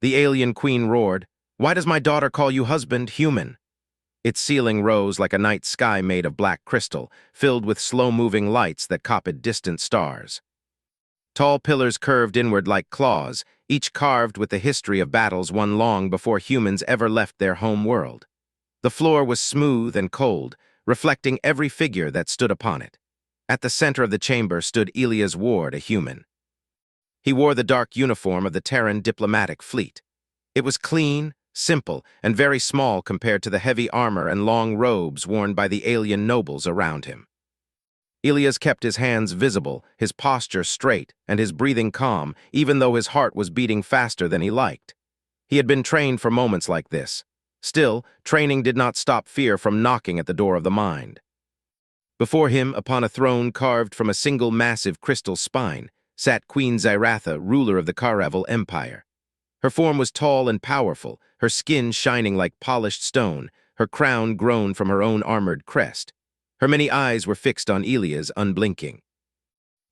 The alien queen roared, "Why does my daughter call you husband, human?" Its ceiling rose like a night sky made of black crystal, filled with slow-moving lights that copied distant stars. Tall pillars curved inward like claws, each carved with the history of battles won long before humans ever left their home world. The floor was smooth and cold, reflecting every figure that stood upon it. At the center of the chamber stood Elias Ward, a human. He wore the dark uniform of the Terran diplomatic fleet. It was clean, simple, and very small compared to the heavy armor and long robes worn by the alien nobles around him. Elias kept his hands visible, his posture straight, and his breathing calm, even though his heart was beating faster than he liked. He had been trained for moments like this. Still, training did not stop fear from knocking at the door of the mind. Before him, upon a throne carved from a single massive crystal spine, sat Queen Zyratha, ruler of the Karavel Empire. Her form was tall and powerful, her skin shining like polished stone, her crown grown from her own armored crest. Her many eyes were fixed on Elias, unblinking.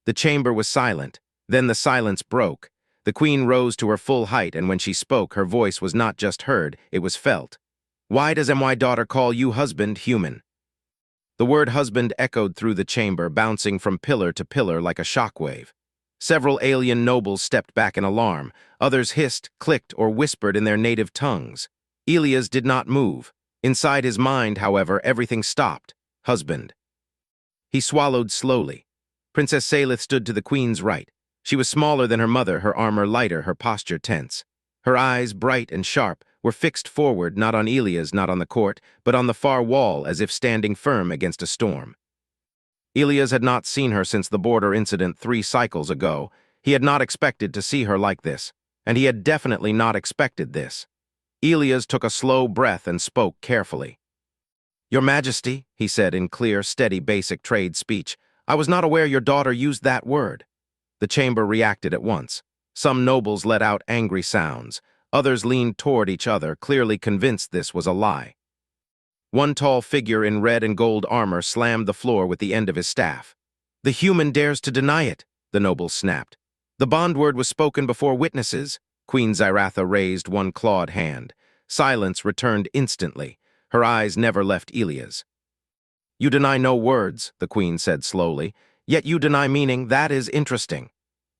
The chamber was silent. Then the silence broke. The queen rose to her full height, and when she spoke, her voice was not just heard, it was felt. "Why does my daughter call you husband, human?" The word husband echoed through the chamber, bouncing from pillar to pillar like a shockwave. Several alien nobles stepped back in alarm. Others hissed, clicked, or whispered in their native tongues. Elias did not move. Inside his mind, however, everything stopped. Husband. He swallowed slowly. Princess Salith stood to the queen's right. She was smaller than her mother, her armor lighter, her posture tense. Her eyes, bright and sharp, were fixed forward, not on Elias, not on the court, but on the far wall, as if standing firm against a storm. Elias had not seen her since the border incident 3 cycles ago. He had not expected to see her like this, and he had definitely not expected this. Elias took a slow breath and spoke carefully. "Your Majesty," he said in clear, steady, basic trade speech, "I was not aware your daughter used that word." The chamber reacted at once. Some nobles let out angry sounds. Others leaned toward each other, clearly convinced this was a lie. One tall figure in red and gold armor slammed the floor with the end of his staff. "The human dares to deny it," the nobles snapped. "The bond word was spoken before witnesses." Queen Zyratha raised one clawed hand. Silence returned instantly. Her eyes never left Elias. "You deny no words," the queen said slowly, "yet you deny meaning. That is interesting."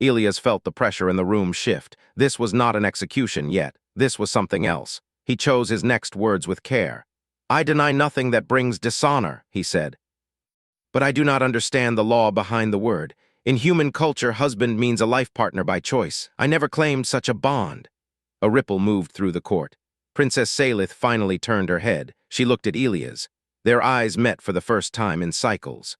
Elias felt the pressure in the room shift. This was not an execution yet. This was something else. He chose his next words with care. "I deny nothing that brings dishonor," he said. "But I do not understand the law behind the word. In human culture, husband means a life partner by choice. I never claimed such a bond." A ripple moved through the court. Princess Salith finally turned her head. She looked at Elias. Their eyes met for the first time in cycles.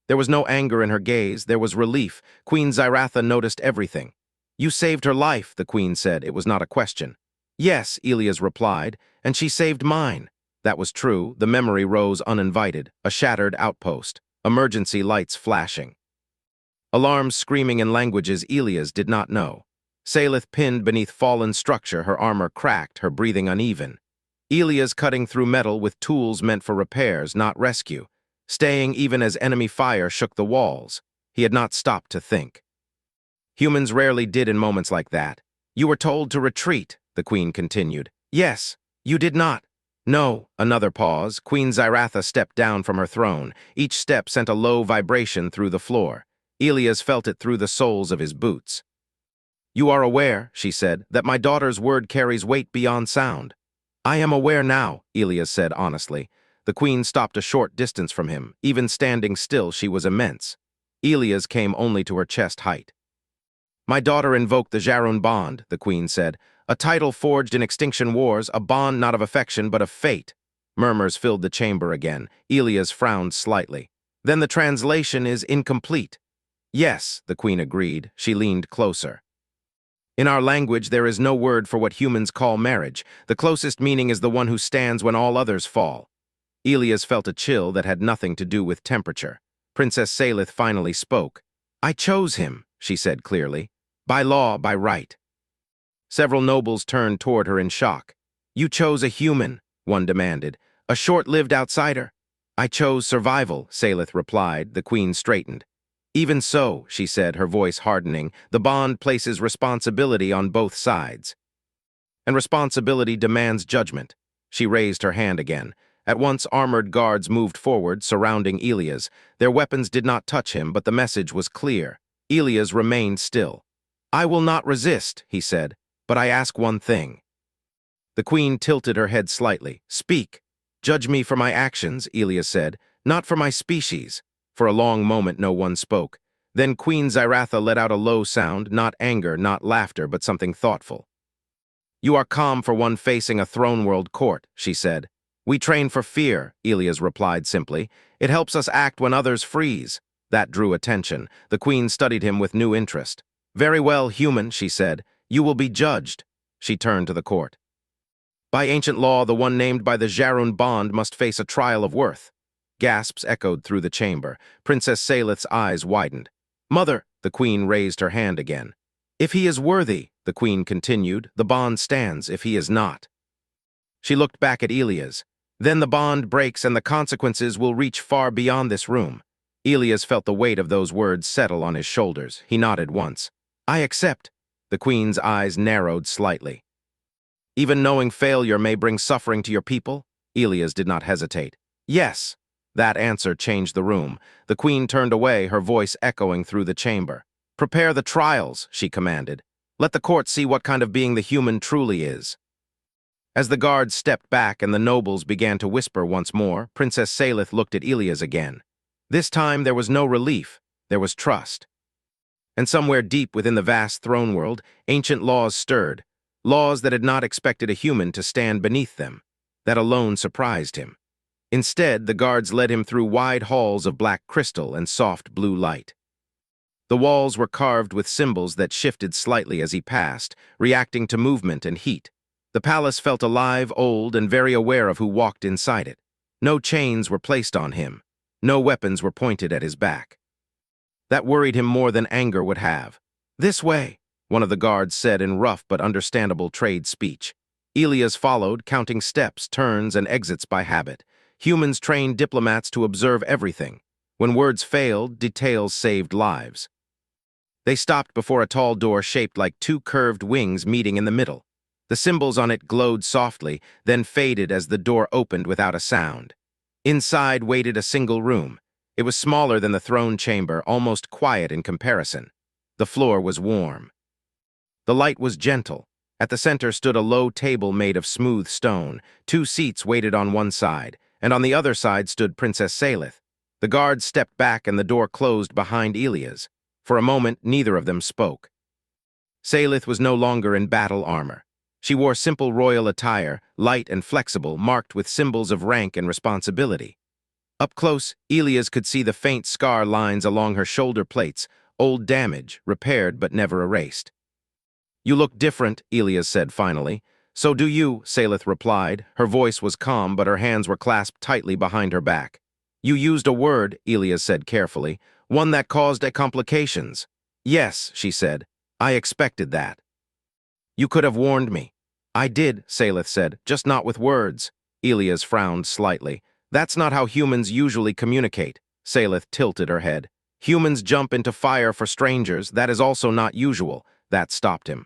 There was no anger in her gaze, there was relief. Queen Zyratha noticed everything. "You saved her life," the queen said. It was not a question. "Yes," Elias replied, "and she saved mine." That was true. The memory rose uninvited, a shattered outpost, emergency lights flashing. Alarms screaming in languages Elias did not know. Salith pinned beneath fallen structure, her armor cracked, her breathing uneven. Elias cutting through metal with tools meant for repairs, not rescue. Staying even as enemy fire shook the walls. He had not stopped to think. Humans rarely did in moments like that. "You were told to retreat," the queen continued. "Yes, you did not." "No." Another pause. Queen Zyratha stepped down from her throne. Each step sent a low vibration through the floor. Elias felt it through the soles of his boots. "You are aware," she said, "that my daughter's word carries weight beyond sound." "I am aware now," Elias said honestly. The queen stopped a short distance from him. Even standing still, she was immense. Elias came only to her chest height. "My daughter invoked the Jarun bond," the queen said. "A title forged in extinction wars, a bond not of affection but of fate." Murmurs filled the chamber again. Elias frowned slightly. "Then the translation is incomplete." "Yes," the queen agreed. She leaned closer. "In our language, there is no word for what humans call marriage. The closest meaning is the one who stands when all others fall." Elias felt a chill that had nothing to do with temperature. Princess Salith finally spoke. "I chose him," she said clearly. "By law, by right." Several nobles turned toward her in shock. "You chose a human," one demanded. "A short-lived outsider." "I chose survival," Salith replied. The queen straightened. "Even so," she said, her voice hardening, "the bond places responsibility on both sides." and responsibility demands judgment. She raised her hand again. At once, armored guards moved forward, surrounding Elias. Their weapons did not touch him, but the message was clear. Elias remained still. "I will not resist," he said, "but I ask one thing." The queen tilted her head slightly. "Speak. Judge me for my actions," Elias said, "not for my species." For a long moment no one spoke. Then Queen Zyratha let out a low sound, not anger, not laughter, but something thoughtful. "You are calm for one facing a throne-world court," she said. "We train for fear," Elias replied simply. "It helps us act when others freeze." That drew attention. The queen studied him with new interest. "Very well, human," she said. "You will be judged." She turned to the court. "By ancient law, the one named by the Jarun bond must face a trial of worth." Gasps echoed through the chamber. Princess Salith's eyes widened. "Mother," the queen raised her hand again. "If he is worthy," the queen continued, "the bond stands. If he is not." She looked back at Elias. "Then the bond breaks and the consequences will reach far beyond this room." Elias felt the weight of those words settle on his shoulders. He nodded once. "I accept." The queen's eyes narrowed slightly. "Even knowing failure may bring suffering to your people?" Elias did not hesitate. "Yes." That answer changed the room. The queen turned away, her voice echoing through the chamber. "Prepare the trials," she commanded. "Let the court see what kind of being the human truly is." As the guards stepped back and the nobles began to whisper once more, Princess Salith looked at Elias again. This time there was no relief, there was trust. And somewhere deep within the vast throne world, ancient laws stirred, laws that had not expected a human to stand beneath them. That alone surprised him. Instead, the guards led him through wide halls of black crystal and soft blue light. The walls were carved with symbols that shifted slightly as he passed, reacting to movement and heat. The palace felt alive, old, and very aware of who walked inside it. No chains were placed on him. No weapons were pointed at his back. That worried him more than anger would have. "This way," one of the guards said in rough but understandable trade speech. Elias followed, counting steps, turns, and exits by habit. Humans trained diplomats to observe everything. When words failed, details saved lives. They stopped before a tall door shaped like two curved wings meeting in the middle. The symbols on it glowed softly, then faded as the door opened without a sound. Inside waited a single room. It was smaller than the throne chamber, almost quiet in comparison. The floor was warm. The light was gentle. At the center stood a low table made of smooth stone. Two seats waited on one side, and on the other side stood Princess Salith. The guards stepped back and the door closed behind Elias. For a moment, neither of them spoke. Salith was no longer in battle armor. She wore simple royal attire, light and flexible, marked with symbols of rank and responsibility. Up close, Elias could see the faint scar lines along her shoulder plates, old damage, repaired but never erased. "You look different," Elias said finally. "So do you," Salith replied. Her voice was calm, but her hands were clasped tightly behind her back. "You used a word," Elias said carefully, "one that caused complications." "Yes," she said. "I expected that." "You could have warned me." "I did," Salith said, "just not with words." Elias frowned slightly. "That's not how humans usually communicate." Salith tilted her head. "Humans jump into fire for strangers. That is also not usual." That stopped him.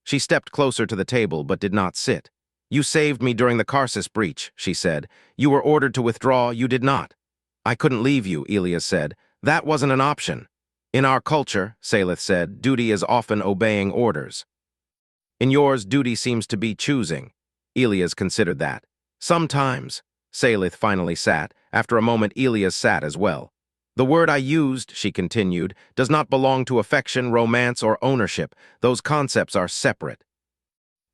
She stepped closer to the table but did not sit. "You saved me during the Karsus breach," she said. "You were ordered to withdraw. You did not." "I couldn't leave you," Elias said. "That wasn't an option." "In our culture," Salith said, "duty is often obeying orders." "In yours, duty seems to be choosing." Elias considered that. "Sometimes." Salith finally sat. After a moment, Elias sat as well. "The word I used," she continued, "does not belong to affection, romance, or ownership. Those concepts are separate.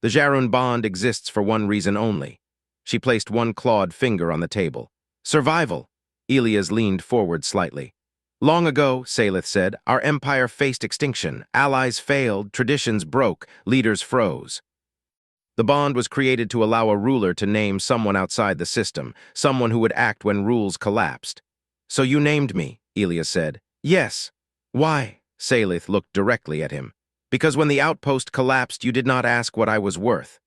The Jarun bond exists for one reason only." She placed one clawed finger on the table. "Survival." Elias leaned forward slightly. "Long ago," Salith said, "our empire faced extinction. Allies failed, traditions broke, leaders froze. The bond was created to allow a ruler to name someone outside the system, someone who would act when rules collapsed." "So you named me," Elias said. "Yes." "Why?" Salith looked directly at him. "Because when the outpost collapsed, you did not ask what I was worth.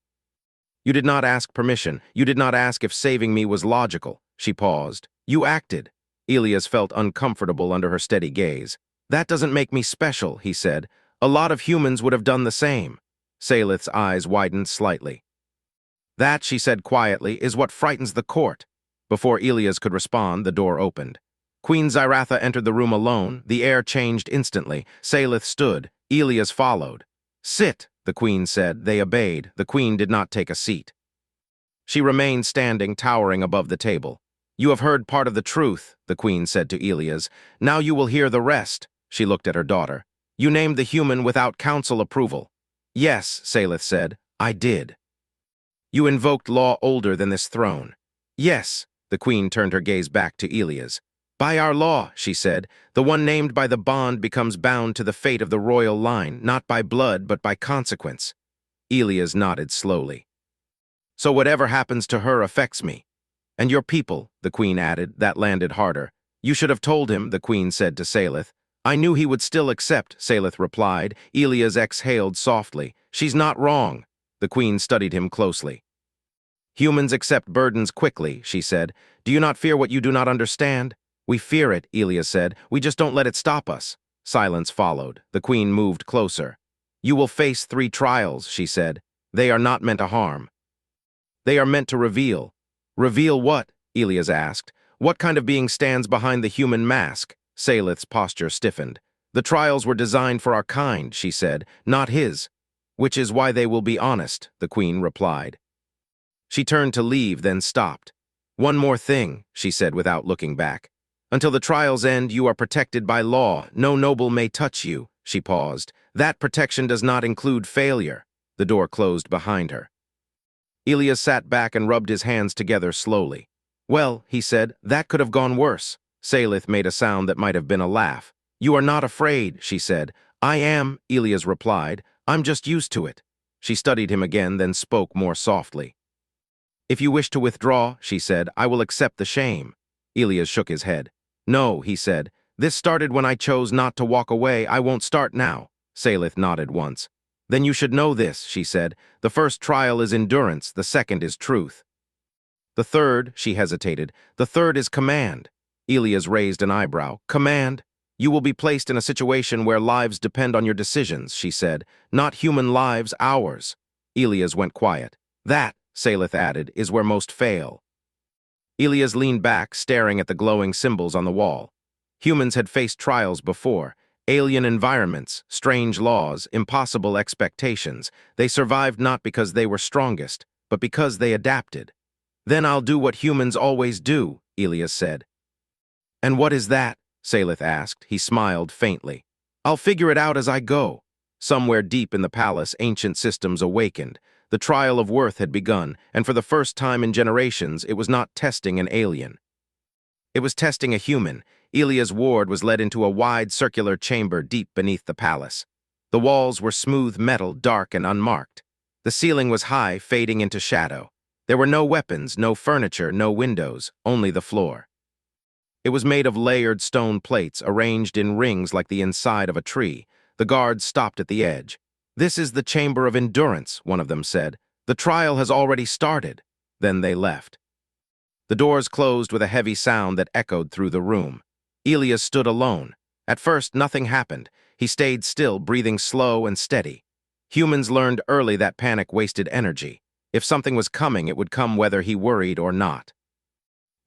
You did not ask permission. You did not ask if saving me was logical." She paused. "You acted." Elias felt uncomfortable under her steady gaze. "That doesn't make me special," he said. "A lot of humans would have done the same." Salith's eyes widened slightly. That, she said quietly, is what frightens the court. Before Elias could respond, the door opened. Queen Zyratha entered the room alone. The air changed instantly. Salith stood. Elias followed. Sit, the queen said. They obeyed. The queen did not take a seat. She remained standing, towering above the table. You have heard part of the truth, the queen said to Elias. Now you will hear the rest. She looked at her daughter. You named the human without council approval. Yes, Salith said. I did. You invoked law older than this throne. Yes, the queen turned her gaze back to Elias. By our law, she said, the one named by the bond becomes bound to the fate of the royal line, not by blood, but by consequence. Elias nodded slowly. So whatever happens to her affects me. And your people, the queen added, that landed harder. You should have told him, the queen said to Salith. I knew he would still accept, Salith replied. Elias exhaled softly. She's not wrong. The queen studied him closely. Humans accept burdens quickly, she said. Do you not fear what you do not understand? We fear it, Elias said. We just don't let it stop us. Silence followed. The queen moved closer. You will face 3 trials, she said. They are not meant to harm. They are meant to reveal. Reveal what? Elias asked. What kind of being stands behind the human mask? Salith's posture stiffened. The trials were designed for our kind, she said, not his. Which is why they will be honest, the queen replied. She turned to leave, then stopped. One more thing, she said without looking back. Until the trials end, you are protected by law. No noble may touch you, she paused. That protection does not include failure. The door closed behind her. Elias sat back and rubbed his hands together slowly. Well, he said, that could have gone worse. Salith made a sound that might have been a laugh. You are not afraid, she said. I am, Elias replied. I'm just used to it. She studied him again, then spoke more softly. If you wish to withdraw, she said, I will accept the shame. Elias shook his head. No, he said. This started when I chose not to walk away. I won't start now. Salith nodded once. Then you should know this, she said. The first trial is endurance, the second is truth. The third, she hesitated, the third is command. Elias raised an eyebrow. Command? You will be placed in a situation where lives depend on your decisions, she said. Not human lives, ours. Elias went quiet. That, Salith added, is where most fail. Elias leaned back, staring at the glowing symbols on the wall. Humans had faced trials before. Alien environments, strange laws, impossible expectations. They survived not because they were strongest, but because they adapted. Then I'll do what humans always do, Elias said. And what is that? Salith asked. He smiled faintly. I'll figure it out as I go. Somewhere deep in the palace, ancient systems awakened. The trial of worth had begun, and for the first time in generations, it was not testing an alien. It was testing a human. Elias' ward was led into a wide circular chamber deep beneath the palace. The walls were smooth metal, dark and unmarked. The ceiling was high, fading into shadow. There were no weapons, no furniture, no windows, only the floor. It was made of layered stone plates, arranged in rings like the inside of a tree. The guards stopped at the edge. This is the chamber of endurance, one of them said. The trial has already started. Then they left. The doors closed with a heavy sound that echoed through the room. Elias stood alone. At first, nothing happened. He stayed still, breathing slow and steady. Humans learned early that panic wasted energy. If something was coming, it would come whether he worried or not.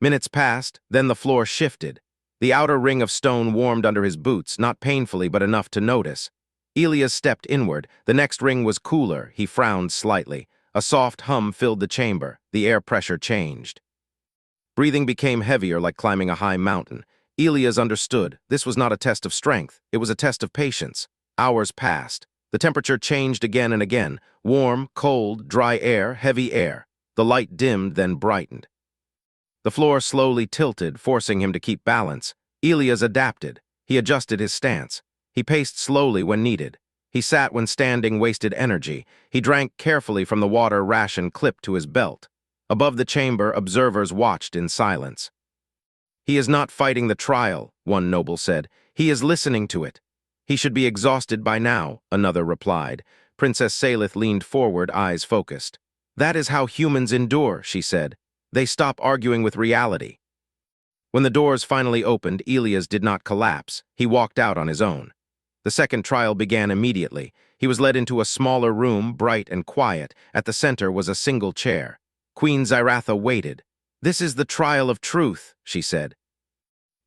Minutes passed, then the floor shifted. The outer ring of stone warmed under his boots, not painfully but enough to notice. Elias stepped inward. The next ring was cooler. He frowned slightly. A soft hum filled the chamber. The air pressure changed. Breathing became heavier, like climbing a high mountain. Elias understood. This was not a test of strength. It was a test of patience. Hours passed. The temperature changed again and again. Warm, cold, dry air, heavy air. The light dimmed, then brightened. The floor slowly tilted, forcing him to keep balance. Elias adapted. He adjusted his stance. He paced slowly when needed. He sat when standing wasted energy. He drank carefully from the water ration clipped to his belt. Above the chamber, observers watched in silence. He is not fighting the trial, one noble said. He is listening to it. He should be exhausted by now, another replied. Princess Salith leaned forward, eyes focused. That is how humans endure, she said. They stop arguing with reality. When the doors finally opened, Elias did not collapse. He walked out on his own. The second trial began immediately. He was led into a smaller room, bright and quiet. At the center was a single chair. Queen Zyratha waited. "This is the trial of truth," she said.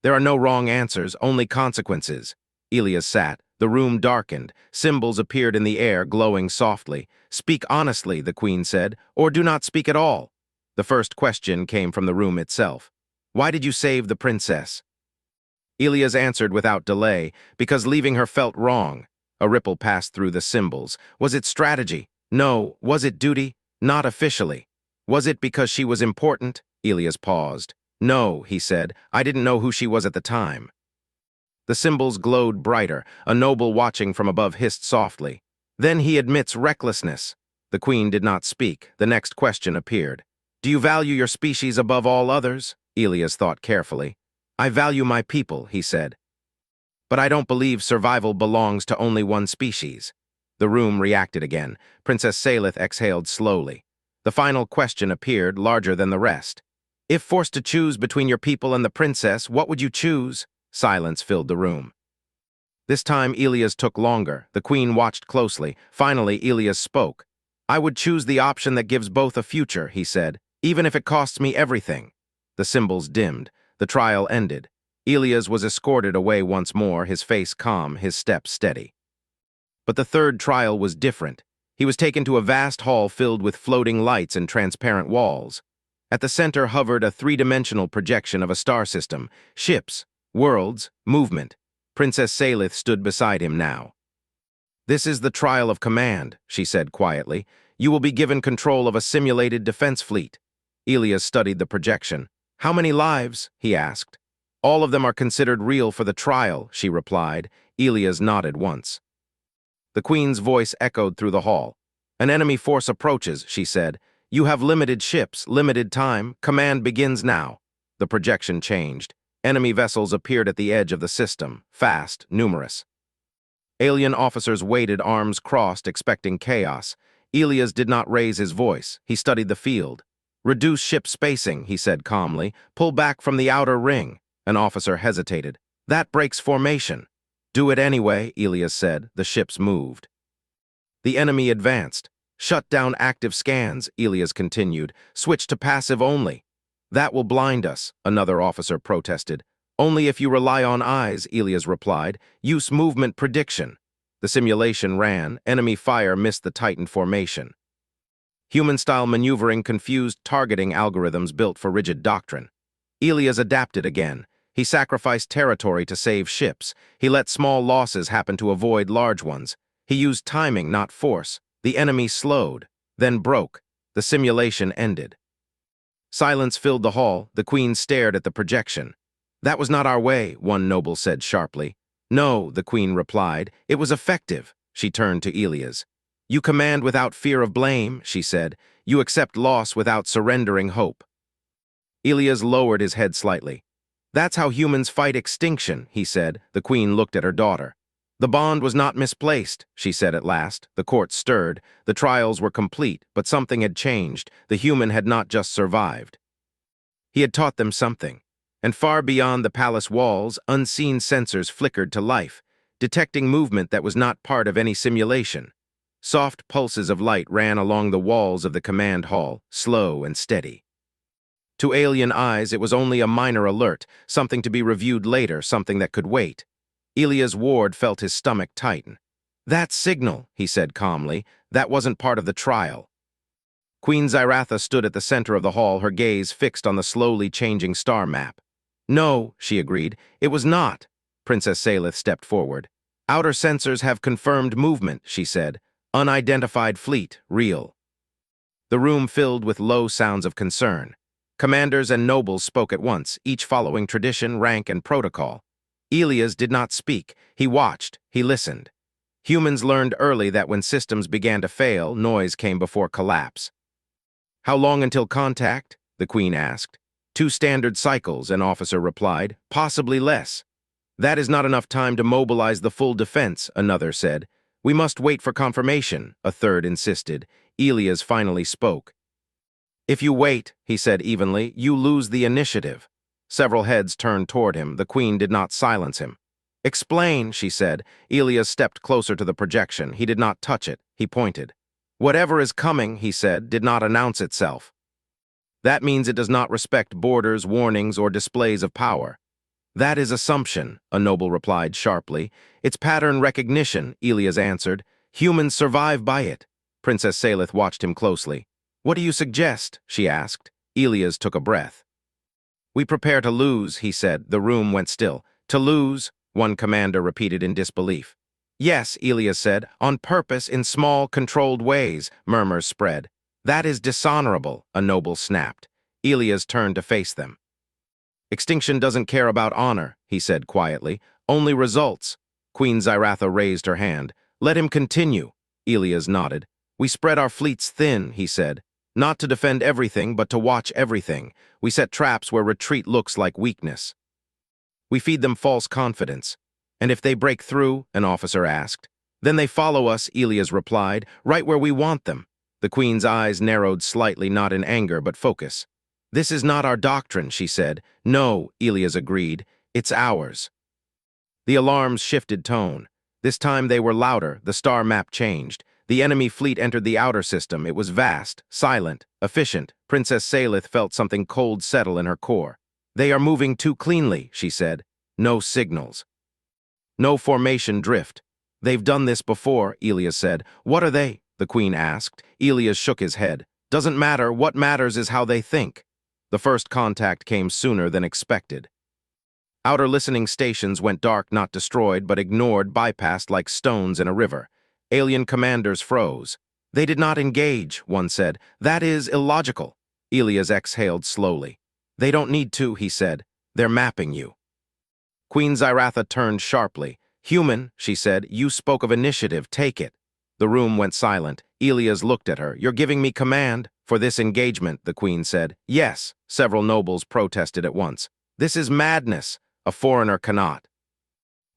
"There are no wrong answers, only consequences." Elias sat. The room darkened. Symbols appeared in the air, glowing softly. "Speak honestly," the queen said, "or do not speak at all." The first question came from the room itself. "Why did you save the princess?" Elias answered without delay, "Because leaving her felt wrong." A ripple passed through the symbols. Was it strategy? No. Was it duty? Not officially. Was it because she was important? Elias paused. "No," he said. "I didn't know who she was at the time." The symbols glowed brighter. A noble watching from above hissed softly. "Then he admits recklessness." The queen did not speak. The next question appeared. "Do you value your species above all others?" Elias thought carefully. "I value my people," he said. "But I don't believe survival belongs to only one species." The room reacted again. Princess Salith exhaled slowly. The final question appeared, larger than the rest. "If forced to choose between your people and the princess, what would you choose?" Silence filled the room. This time Elias took longer. The queen watched closely. Finally, Elias spoke. "I would choose the option that gives both a future," he said, "even if it costs me everything." The symbols dimmed. The trial ended. Elias was escorted away once more, his face calm, his step steady. But the third trial was different. He was taken to a vast hall filled with floating lights and transparent walls. At the center hovered a three-dimensional projection of a star system, ships, worlds, movement. Princess Salith stood beside him now. "This is the trial of command," she said quietly. "You will be given control of a simulated defense fleet." Elias studied the projection. "How many lives?" he asked. "All of them are considered real for the trial," she replied. Elias nodded once. The queen's voice echoed through the hall. "An enemy force approaches," she said. "You have limited ships, limited time. Command begins now." The projection changed. Enemy vessels appeared at the edge of the system, fast, numerous. Alien officers waited, arms crossed, expecting chaos. Elias did not raise his voice. He studied the field. "Reduce ship spacing," he said calmly. "Pull back from the outer ring." An officer hesitated. "That breaks formation." "Do it anyway," Elias said. The ships moved. The enemy advanced. "Shut down active scans," Elias continued. "Switch to passive only." "That will blind us," another officer protested. "Only if you rely on eyes," Elias replied. "Use movement prediction." The simulation ran. Enemy fire missed the Titan formation. Human-style maneuvering confused targeting algorithms built for rigid doctrine. Elias adapted again. He sacrificed territory to save ships. He let small losses happen to avoid large ones. He used timing, not force. The enemy slowed, then broke. The simulation ended. Silence filled the hall. The queen stared at the projection. "That was not our way," one noble said sharply. "No," the queen replied. "It was effective." She turned to Elias. "You command without fear of blame," she said. "You accept loss without surrendering hope." Elias lowered his head slightly. "That's how humans fight extinction," he said. The queen looked at her daughter. "The bond was not misplaced," she said at last. The court stirred. The trials were complete, but something had changed. The human had not just survived. He had taught them something. And far beyond the palace walls, unseen sensors flickered to life, detecting movement that was not part of any simulation. Soft pulses of light ran along the walls of the command hall, slow and steady. To alien eyes, it was only a minor alert, something to be reviewed later, something that could wait. Elias Ward felt his stomach tighten. "That signal," he said calmly, "that wasn't part of the trial." Queen Zyratha stood at the center of the hall, her gaze fixed on the slowly changing star map. "No," she agreed, "it was not." Princess Salith stepped forward. "Outer sensors have confirmed movement," she said. "Unidentified fleet, real." The room filled with low sounds of concern. Commanders and nobles spoke at once, each following tradition, rank, and protocol. Elias did not speak. He watched. He listened. Humans learned early that when systems began to fail, noise came before collapse. "How long until contact?" the queen asked. "2 standard cycles," an officer replied. "Possibly less." "That is not enough time to mobilize the full defense," another said. "We must wait for confirmation," a third insisted. Elias finally spoke. "If you wait," he said evenly, "you lose the initiative." Several heads turned toward him. The queen did not silence him. Explain, she said. Elias stepped closer to the projection. He did not touch it. He pointed. Whatever is coming, he said, did not announce itself. That means it does not respect borders, warnings, or displays of power. That is assumption, a noble replied sharply. It's pattern recognition, Elias answered. Humans survive by it. Princess Salith watched him closely. What do you suggest? She asked. Elias took a breath. We prepare to lose, he said. The room went still. To lose, one commander repeated in disbelief. Yes, Elias said, on purpose in small, controlled ways, murmurs spread. That is dishonorable, a noble snapped. Elias turned to face them. Extinction doesn't care about honor, he said quietly. Only results. Queen Zyratha raised her hand. Let him continue. Elias nodded. We spread our fleets thin, he said. Not to defend everything, but to watch everything. We set traps where retreat looks like weakness. We feed them false confidence. And if they break through, an officer asked. Then they follow us, Elias replied, right where we want them. The queen's eyes narrowed slightly, not in anger, but focus. This is not our doctrine, she said. No, Elias agreed. It's ours. The alarms shifted tone. This time they were louder. The star map changed. The enemy fleet entered the outer system. It was vast, silent, efficient. Princess Salith felt something cold settle in her core. They are moving too cleanly, she said. No signals. No formation drift. They've done this before, Elias said. What are they? The queen asked. Elias shook his head. Doesn't matter. What matters is how they think. The first contact came sooner than expected. Outer listening stations went dark, not destroyed, but ignored, bypassed like stones in a river. Alien commanders froze. They did not engage, one said. That is illogical. Elias exhaled slowly. They don't need to, he said. They're mapping you. Queen Zyratha turned sharply. Human, she said, you spoke of initiative. Take it. The room went silent. Elias looked at her. You're giving me command for this engagement, the queen said. Yes, several nobles protested at once. This is madness. A foreigner cannot.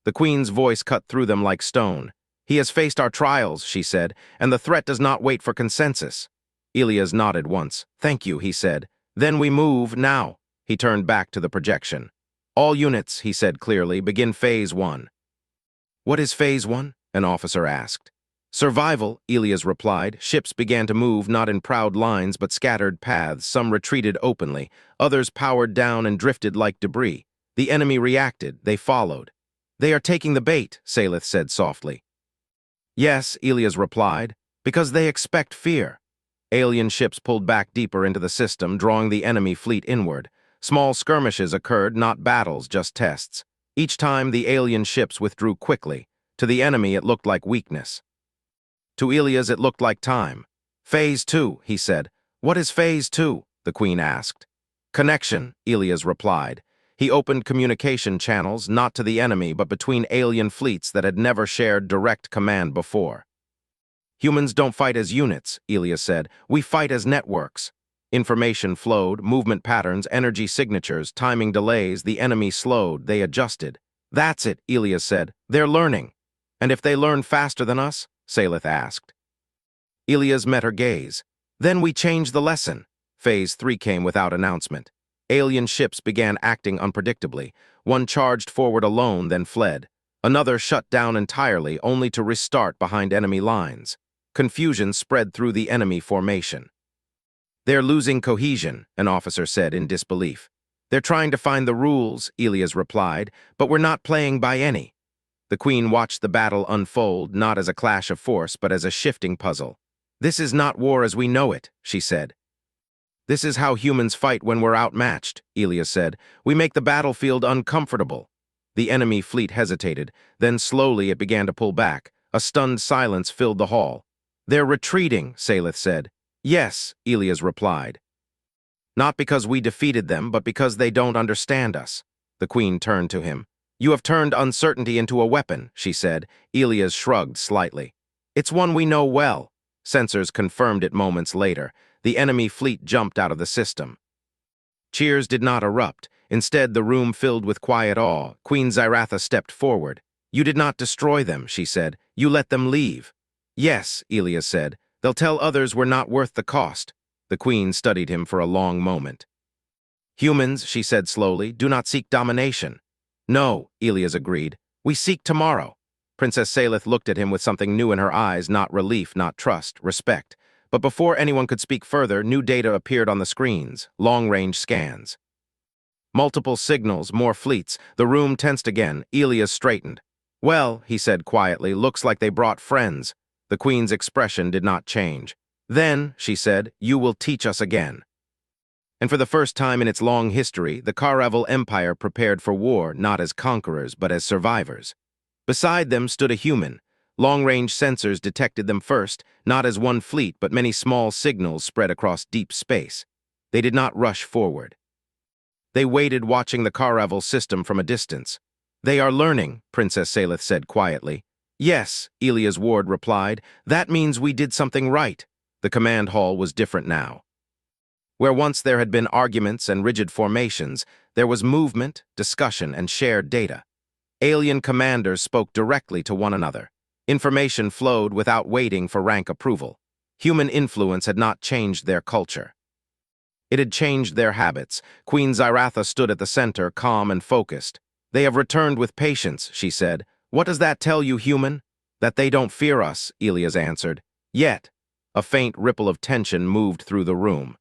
The queen's voice cut through them like stone. He has faced our trials, she said, and the threat does not wait for consensus. Elias nodded once. Thank you, he said. Then we move now. He turned back to the projection. All units, he said clearly, begin Phase 1. What is Phase 1? An officer asked. Survival, Elias replied. Ships began to move, not in proud lines, but scattered paths. Some retreated openly. Others powered down and drifted like debris. The enemy reacted. They followed. They are taking the bait, Salith said softly. Yes, Elias replied, because they expect fear. Alien ships pulled back deeper into the system, drawing the enemy fleet inward. Small skirmishes occurred, not battles, just tests. Each time, the alien ships withdrew quickly. To the enemy, it looked like weakness. To Elias, it looked like time. Phase 2, he said. What is Phase 2? The queen asked. Connection, Elias replied. He opened communication channels, not to the enemy, but between alien fleets that had never shared direct command before. Humans don't fight as units, Elias said. We fight as networks. Information flowed, movement patterns, energy signatures, timing delays. The enemy slowed. They adjusted. That's it, Elias said. They're learning. And if they learn faster than us? Salith asked. Elias met her gaze. Then we changed the lesson. Phase 3 came without announcement. Alien ships began acting unpredictably. One charged forward alone, then fled. Another shut down entirely, only to restart behind enemy lines. Confusion spread through the enemy formation. They're losing cohesion, an officer said in disbelief. They're trying to find the rules, Elias replied, but we're not playing by any. The queen watched the battle unfold, not as a clash of force, but as a shifting puzzle. This is not war as we know it, she said. This is how humans fight when we're outmatched, Elias said. We make the battlefield uncomfortable. The enemy fleet hesitated. Then slowly it began to pull back. A stunned silence filled the hall. They're retreating, Salith said. Yes, Elias replied. Not because we defeated them, but because they don't understand us. The queen turned to him. You have turned uncertainty into a weapon, she said. Elias shrugged slightly. It's one we know well. Sensors confirmed it moments later. The enemy fleet jumped out of the system. Cheers did not erupt. Instead, the room filled with quiet awe. Queen Zyratha stepped forward. You did not destroy them, she said. You let them leave. Yes, Elias said. They'll tell others we're not worth the cost. The queen studied him for a long moment. Humans, she said slowly, do not seek domination. No, Elias agreed. We seek tomorrow. Princess Salith looked at him with something new in her eyes, not relief, not trust, respect. But before anyone could speak further, new data appeared on the screens, long-range scans. Multiple signals, more fleets. The room tensed again. Elias straightened. Well, he said quietly, looks like they brought friends. The Queen's expression did not change. Then, she said, you will teach us again. And for the first time in its long history, the Caravel Empire prepared for war not as conquerors but as survivors. Beside them stood a human. Long-range sensors detected them first, not as one fleet but many small signals spread across deep space. They did not rush forward. They waited, watching the Caravel system from a distance. They are learning, Princess Salith said quietly. Yes, Elias Ward replied. That means we did something right. The command hall was different now. Where once there had been arguments and rigid formations, there was movement, discussion, and shared data. Alien commanders spoke directly to one another. Information flowed without waiting for rank approval. Human influence had not changed their culture. It had changed their habits. Queen Zyratha stood at the center, calm and focused. They have returned with patience, she said. What does that tell you, human? That they don't fear us, Elias answered. Yet. A faint ripple of tension moved through the room.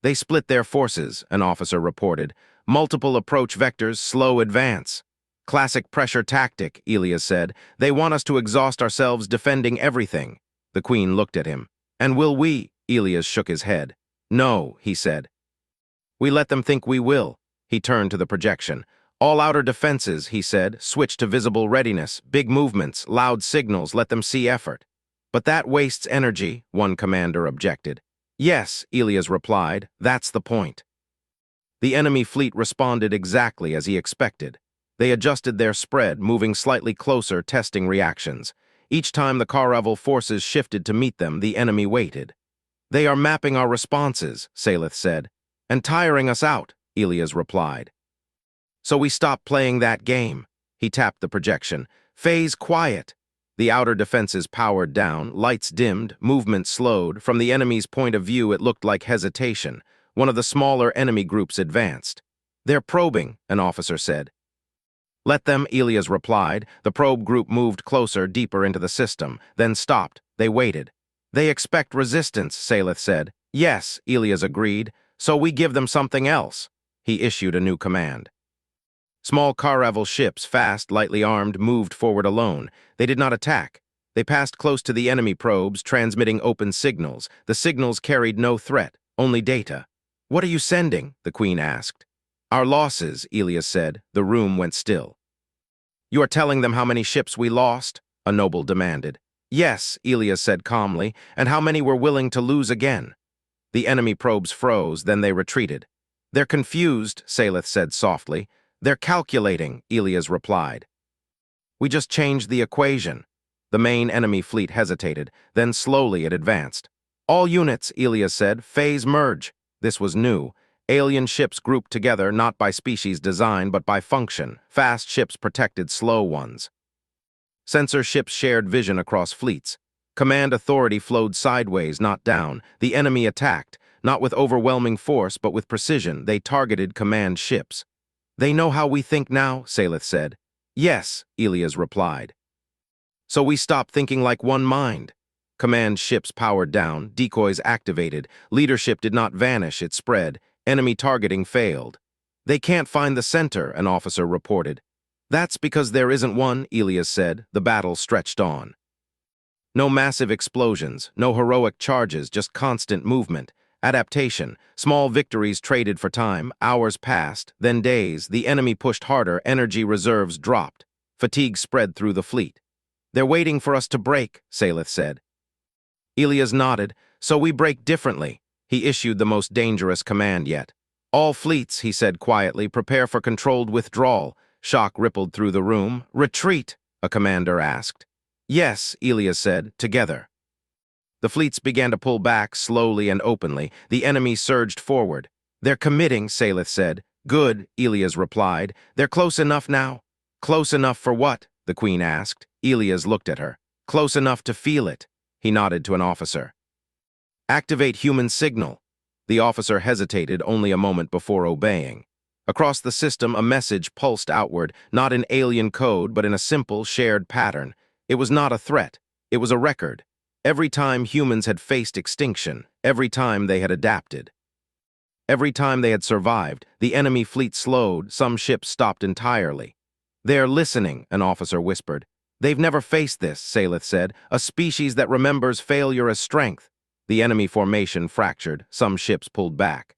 They split their forces, an officer reported. Multiple approach vectors, slow advance. Classic pressure tactic, Elias said. They want us to exhaust ourselves defending everything. The Queen looked at him. And will we? Elias shook his head. No, he said. We let them think we will. He turned to the projection. All outer defenses, he said, switch to visible readiness, big movements, loud signals, let them see effort. But that wastes energy, one commander objected. Yes, Elias replied, that's the point. The enemy fleet responded exactly as he expected. They adjusted their spread, moving slightly closer, testing reactions. Each time the Caravel forces shifted to meet them, the enemy waited. They are mapping our responses, Salith said. And tiring us out, Elias replied. So we stopped playing that game. He tapped the projection. Phase quiet. The outer defenses powered down, lights dimmed, movement slowed. From the enemy's point of view, it looked like hesitation. One of the smaller enemy groups advanced. They're probing, an officer said. Let them, Elias replied. The probe group moved closer, deeper into the system, then stopped. They waited. They expect resistance, Salith said. Yes, Elias agreed. So we give them something else. He issued a new command. Small Caravel ships, fast, lightly armed, moved forward alone. They did not attack. They passed close to the enemy probes, transmitting open signals. The signals carried no threat, only data. What are you sending? The Queen asked. Our losses, Elias said. The room went still. You are telling them how many ships we lost? A noble demanded. Yes, Elias said calmly, and how many were willing to lose again? The enemy probes froze, then they retreated. They're confused, Salith said softly. They're calculating, Elias replied. We just changed the equation. The main enemy fleet hesitated, then slowly it advanced. All units, Elias said, phase merge. This was new. Alien ships grouped together not by species design but by function. Fast ships protected slow ones. Sensor ships shared vision across fleets. Command authority flowed sideways, not down. The enemy attacked, not with overwhelming force but with precision. They targeted command ships. They know how we think now, Salith said. Yes, Elias replied. So we stopped thinking like one mind. Command ships powered down, decoys activated, leadership did not vanish, it spread, enemy targeting failed. They can't find the center, an officer reported. That's because there isn't one, Elias said. The battle stretched on. No massive explosions, no heroic charges, just constant movement. Adaptation, small victories traded for time, hours passed, then days, the enemy pushed harder, energy reserves dropped. Fatigue spread through the fleet. They're waiting for us to break, Salith said. Elias nodded. So we break differently. He issued the most dangerous command yet. All fleets, he said quietly, prepare for controlled withdrawal. Shock rippled through the room. Retreat, a commander asked. Yes, Elias said, together. The fleets began to pull back slowly and openly. The enemy surged forward. They're committing, Salith said. Good, Elias replied. They're close enough now. Close enough for what? The Queen asked. Elias looked at her. Close enough to feel it. He nodded to an officer. Activate human signal. The officer hesitated only a moment before obeying. Across the system, a message pulsed outward, not in alien code, but in a simple, shared pattern. It was not a threat. It was a record. Every time humans had faced extinction, every time they had adapted, every time they had survived, the enemy fleet slowed, some ships stopped entirely. "They're listening," an officer whispered. "They've never faced this," Salith said, "a species that remembers failure as strength." The enemy formation fractured, some ships pulled back.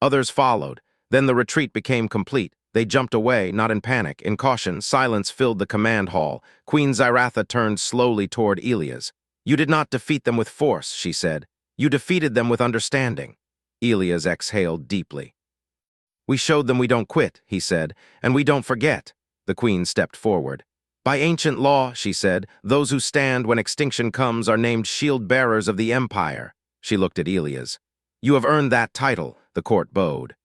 Others followed. Then the retreat became complete. They jumped away, not in panic, in caution. Silence filled the command hall. Queen Zyratha turned slowly toward Elias. "You did not defeat them with force," she said. "You defeated them with understanding." Elias exhaled deeply. "We showed them we don't quit," he said, "and we don't forget." The queen stepped forward. "By ancient law," she said, "those who stand when extinction comes are named shield-bearers of the Empire." She looked at Elias. "You have earned that title," the court bowed.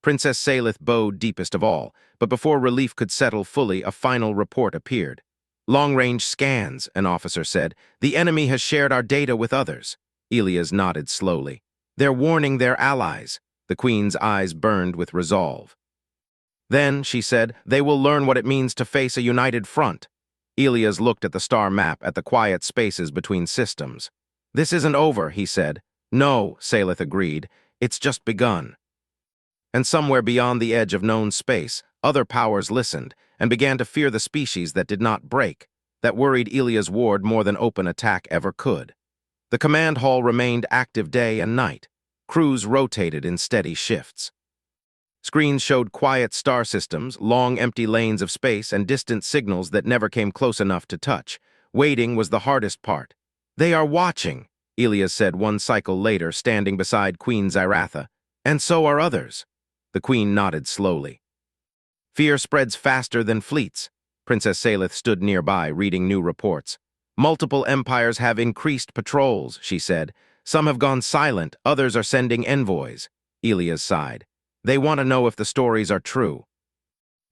Princess Salith bowed deepest of all, but before relief could settle fully, a final report appeared. "Long-range scans," an officer said. "The enemy has shared our data with others." Elias nodded slowly. "They're warning their allies." The queen's eyes burned with resolve. "Then," she said, "they will learn what it means to face a united front." Elias looked at the star map, at the quiet spaces between systems. "This isn't over," he said. "No," Salith agreed. "It's just begun." And somewhere beyond the edge of known space, other powers listened and began to fear the species that did not break, that worried Elias Ward more than open attack ever could. The command hall remained active day and night. Crews rotated in steady shifts. Screens showed quiet star systems, long empty lanes of space, and distant signals that never came close enough to touch. Waiting was the hardest part. "They are watching," Elias said one cycle later, standing beside Queen Zyratha. "And so are others." The queen nodded slowly. "Fear spreads faster than fleets." Princess Salith stood nearby, reading new reports. "Multiple empires have increased patrols," she said. "Some have gone silent, others are sending envoys." Elias sighed. "They want to know if the stories are true."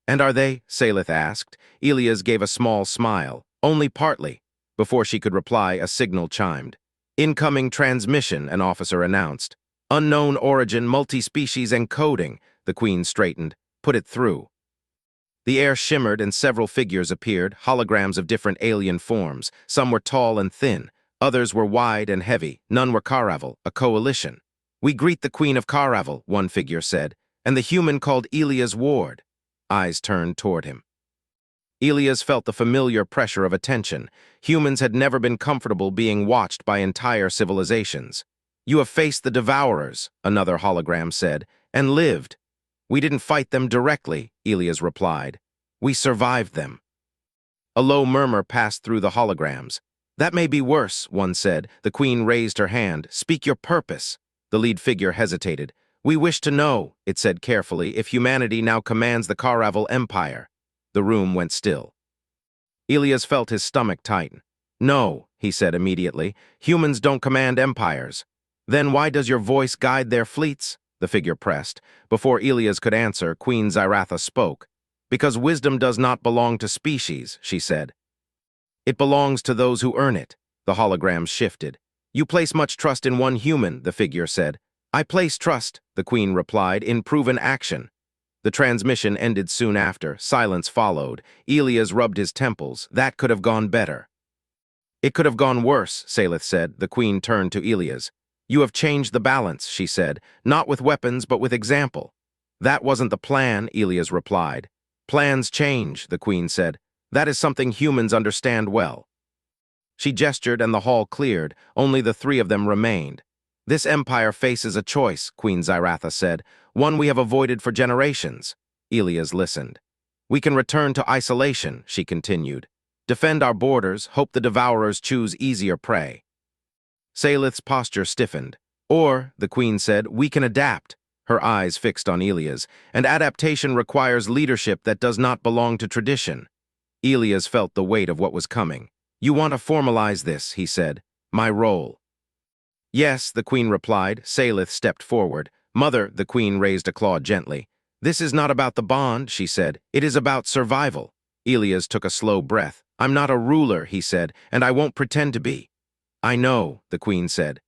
"And are they?" Salith asked. Elias gave a small smile. "Only partly." Before she could reply, a signal chimed. "Incoming transmission," an officer announced. "Unknown origin, multi-species encoding." The queen straightened. "Put it through." The air shimmered and several figures appeared, holograms of different alien forms. Some were tall and thin. Others were wide and heavy. None were Karavel, a coalition. "We greet the Queen of Karavel," one figure said, "and the human called Elias Ward." Eyes turned toward him. Elias felt the familiar pressure of attention. Humans had never been comfortable being watched by entire civilizations. "You have faced the Devourers," another hologram said, "and lived." "We didn't fight them directly," Elias replied. "We survived them." A low murmur passed through the holograms. "That may be worse," one said. The queen raised her hand. "Speak your purpose." The lead figure hesitated. "We wish to know," it said carefully, "if humanity now commands the Karavel Empire." The room went still. Elias felt his stomach tighten. "No," he said immediately. "Humans don't command empires." "Then why does your voice guide their fleets?" The figure pressed. Before Elias could answer, Queen Zyratha spoke. "Because wisdom does not belong to species," she said. "It belongs to those who earn it." The holograms shifted. "You place much trust in one human," the figure said. "I place trust," the queen replied, "in proven action." The transmission ended soon after. Silence followed. Elias rubbed his temples. "That could have gone better." "It could have gone worse," Salith said. The queen turned to Elias. "You have changed the balance," she said, "not with weapons, but with example." "That wasn't the plan," Elias replied. "Plans change," the queen said. "That is something humans understand well." She gestured and the hall cleared. Only the three of them remained. "This empire faces a choice," Queen Zyratha said, "one we have avoided for generations." Elias listened. "We can return to isolation," she continued. "Defend our borders, hope the Devourers choose easier prey." Salith's posture stiffened. "Or," the queen said, "we can adapt." Her eyes fixed on Elias. "And adaptation requires leadership that does not belong to tradition." Elias felt the weight of what was coming. "You want to formalize this," he said. "My role." "Yes," the queen replied. Salith stepped forward. "Mother," the queen raised a claw gently. "This is not about the bond," she said. "It is about survival." Elias took a slow breath. "I'm not a ruler," he said, "and I won't pretend to be." "I know," the queen said.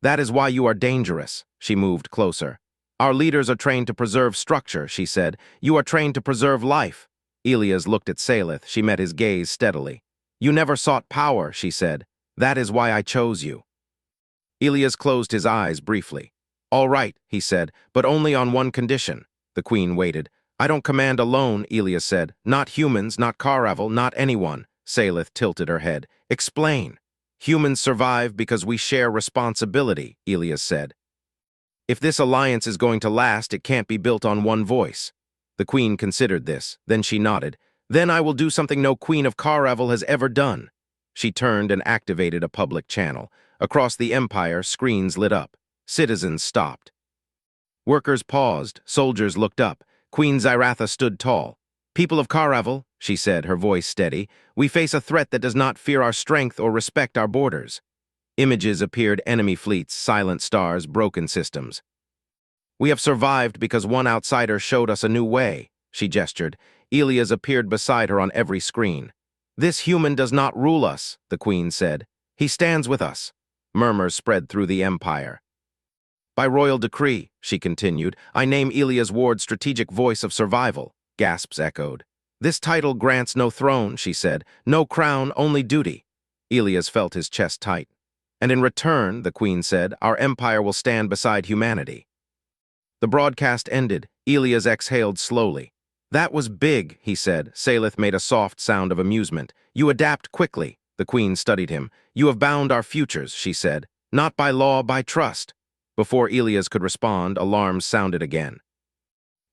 "That is why you are dangerous." She moved closer. Our leaders are trained to preserve structure, she said. You are trained to preserve life. Elias looked at Salith. She met his gaze steadily. You never sought power, she said. That is why I chose you. Elias closed his eyes briefly. All right, he said, but only on one condition. The queen waited. I don't command alone, Elias said. Not humans, not Caravel, not anyone. Salith tilted her head. Explain. Humans survive because we share responsibility, Elias said. If this alliance is going to last, it can't be built on one voice. The queen considered this. Then she nodded. Then I will do something no queen of Caravel has ever done. She turned and activated a public channel. Across the Empire, screens lit up. Citizens stopped. Workers paused. Soldiers looked up. Queen Zyratha stood tall. People of Caravel, she said, her voice steady, we face a threat that does not fear our strength or respect our borders. Images appeared: enemy fleets, silent stars, broken systems. We have survived because one outsider showed us a new way, she gestured. Elias appeared beside her on every screen. This human does not rule us, the queen said. He stands with us. Murmurs spread through the Empire. By royal decree, she continued, I name Elias Ward Strategic Voice of Survival. Gasps echoed. This title grants no throne, she said. No crown, only duty. Elias felt his chest tight. And in return, the queen said, our empire will stand beside humanity. The broadcast ended. Elias exhaled slowly. That was big, he said. Salith made a soft sound of amusement. You adapt quickly. The queen studied him. You have bound our futures, she said. Not by law, by trust. Before Elias could respond, alarms sounded again.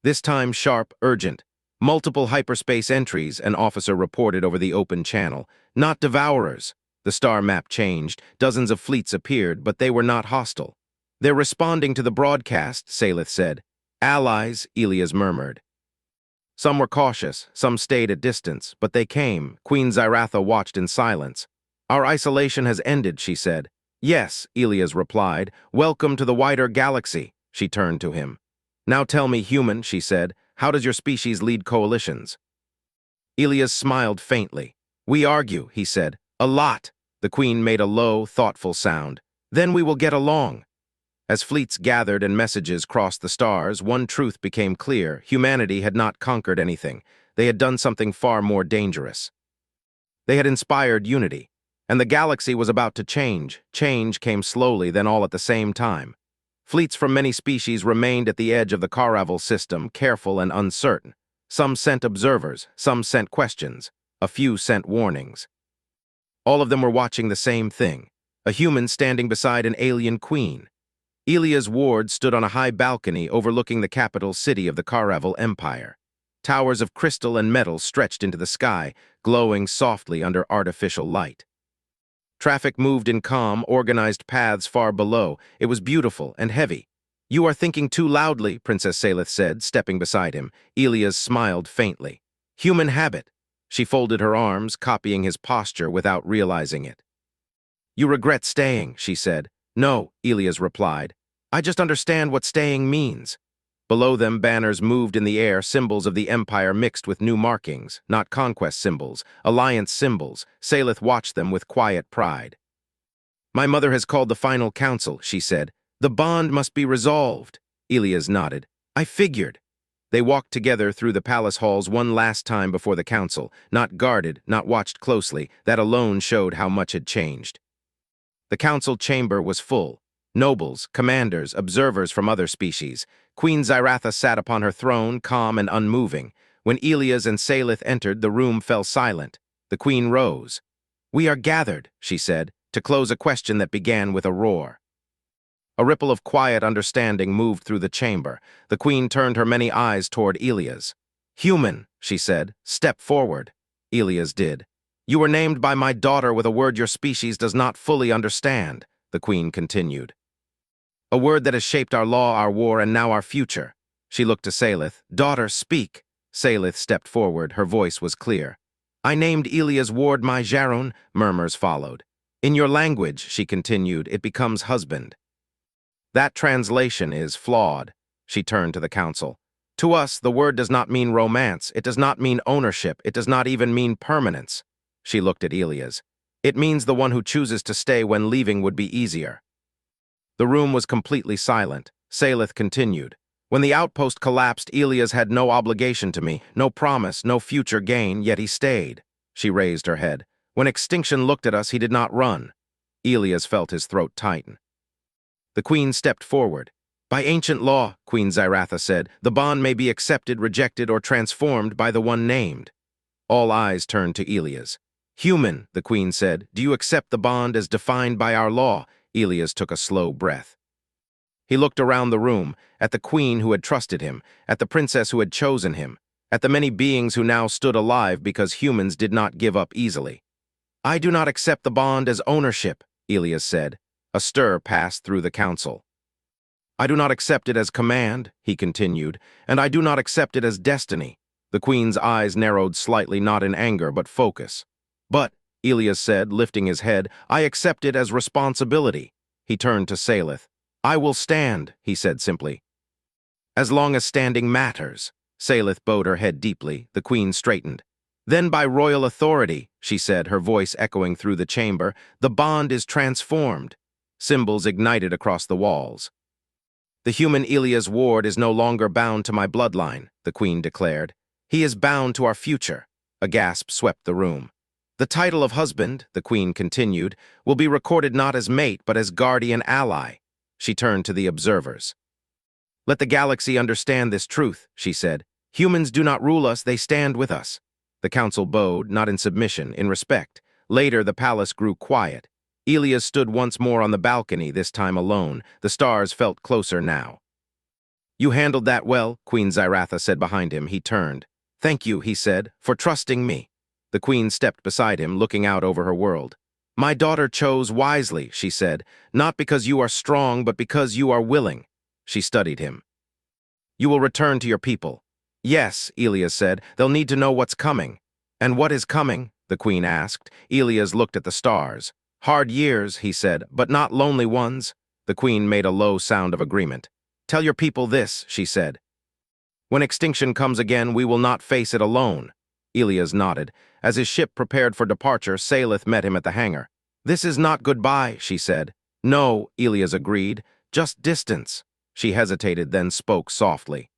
This time sharp, urgent. Multiple hyperspace entries, an officer reported over the open channel. Not devourers. The star map changed. Dozens of fleets appeared, but they were not hostile. They're responding to the broadcast, Salith said. Allies, Elias murmured. Some were cautious, some stayed at distance, but they came. Queen Zyratha watched in silence. Our isolation has ended, she said. Yes, Elias replied. Welcome to the wider galaxy. She turned to him. Now tell me, human, she said, how does your species lead coalitions? Elias smiled faintly. We argue, he said. A lot. The queen made a low, thoughtful sound. Then we will get along. As fleets gathered and messages crossed the stars, one truth became clear. Humanity had not conquered anything. They had done something far more dangerous. They had inspired unity. And the galaxy was about to change. Change came slowly, then all at the same time. Fleets from many species remained at the edge of the Caravel system, careful and uncertain. Some sent observers, some sent questions, a few sent warnings. All of them were watching the same thing, a human standing beside an alien queen. Elias Ward stood on a high balcony overlooking the capital city of the Caravel Empire. Towers of crystal and metal stretched into the sky, glowing softly under artificial light. Traffic moved in calm, organized paths far below. It was beautiful and heavy. You are thinking too loudly, Princess Salith said, stepping beside him. Elias smiled faintly. Human habit. She folded her arms, copying his posture without realizing it. You regret staying, she said. No, Elias replied. I just understand what staying means. Below them, banners moved in the air, symbols of the Empire mixed with new markings, not conquest symbols, alliance symbols. Salith watched them with quiet pride. My mother has called the final council, she said. The bond must be resolved. Elias nodded. I figured. They walked together through the palace halls one last time before the council, not guarded, not watched closely. That alone showed how much had changed. The council chamber was full. Nobles, commanders, observers from other species. Queen Zyratha sat upon her throne, calm and unmoving. When Elias and Salith entered, the room fell silent. The queen rose. We are gathered, she said, to close a question that began with a roar. A ripple of quiet understanding moved through the chamber. The queen turned her many eyes toward Elias. Human, she said, step forward. Elias did. You were named by my daughter with a word your species does not fully understand, the queen continued. A word that has shaped our law, our war, and now our future. She looked to Salith. Daughter, speak. Salith stepped forward. Her voice was clear. I named Elias Ward my Jarun, murmurs followed. In your language, she continued, it becomes husband. That translation is flawed. She turned to the council. To us, the word does not mean romance. It does not mean ownership. It does not even mean permanence. She looked at Elias. It means the one who chooses to stay when leaving would be easier. The room was completely silent. Salith continued. When the outpost collapsed, Elias had no obligation to me, no promise, no future gain, yet he stayed. She raised her head. When extinction looked at us, he did not run. Elias felt his throat tighten. The queen stepped forward. By ancient law, Queen Zyratha said, the bond may be accepted, rejected, or transformed by the one named. All eyes turned to Elias. Human, the queen said, do you accept the bond as defined by our law? Elias took a slow breath. He looked around the room, at the queen who had trusted him, at the princess who had chosen him, at the many beings who now stood alive because humans did not give up easily. I do not accept the bond as ownership, Elias said. A stir passed through the council. I do not accept it as command, he continued, and I do not accept it as destiny. The queen's eyes narrowed slightly, not in anger, but focus. But, Elias said, lifting his head, I accept it as responsibility. He turned to Salith. I will stand, he said simply. As long as standing matters. Salith bowed her head deeply. The queen straightened. Then by royal authority, she said, her voice echoing through the chamber, the bond is transformed. Symbols ignited across the walls. The human Elias Ward is no longer bound to my bloodline, the queen declared. He is bound to our future. A gasp swept the room. The title of husband, the queen continued, will be recorded not as mate but as guardian ally. She turned to the observers. Let the galaxy understand this truth, she said. Humans do not rule us, they stand with us. The council bowed, not in submission, in respect. Later, the palace grew quiet. Elias stood once more on the balcony, this time alone. The stars felt closer now. You handled that well, Queen Zyratha said behind him. He turned. Thank you, he said, for trusting me. The queen stepped beside him, looking out over her world. My daughter chose wisely, she said, not because you are strong, but because you are willing. She studied him. You will return to your people. Yes, Elias said, they'll need to know what's coming. And what is coming? The queen asked. Elias looked at the stars. Hard years, he said, but not lonely ones. The queen made a low sound of agreement. Tell your people this, she said. When extinction comes again, we will not face it alone. Elias nodded. As his ship prepared for departure, Salith met him at the hangar. This is not goodbye, she said. No, Elias agreed. Just distance. She hesitated, then spoke softly.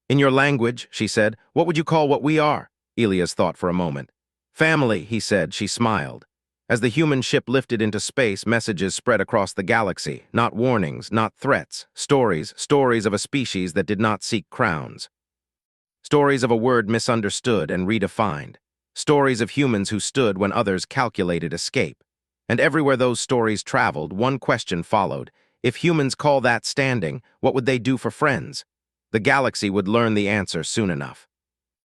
In your language, she said, what would you call what we are? Elias thought for a moment. Family, he said. She smiled. As the human ship lifted into space, messages spread across the galaxy. Not warnings, not threats. Stories of a species that did not seek crowns. Stories of a word misunderstood and redefined. Stories of humans who stood when others calculated escape. And everywhere those stories traveled, one question followed. If humans call that standing, what would they do for friends? The galaxy would learn the answer soon enough.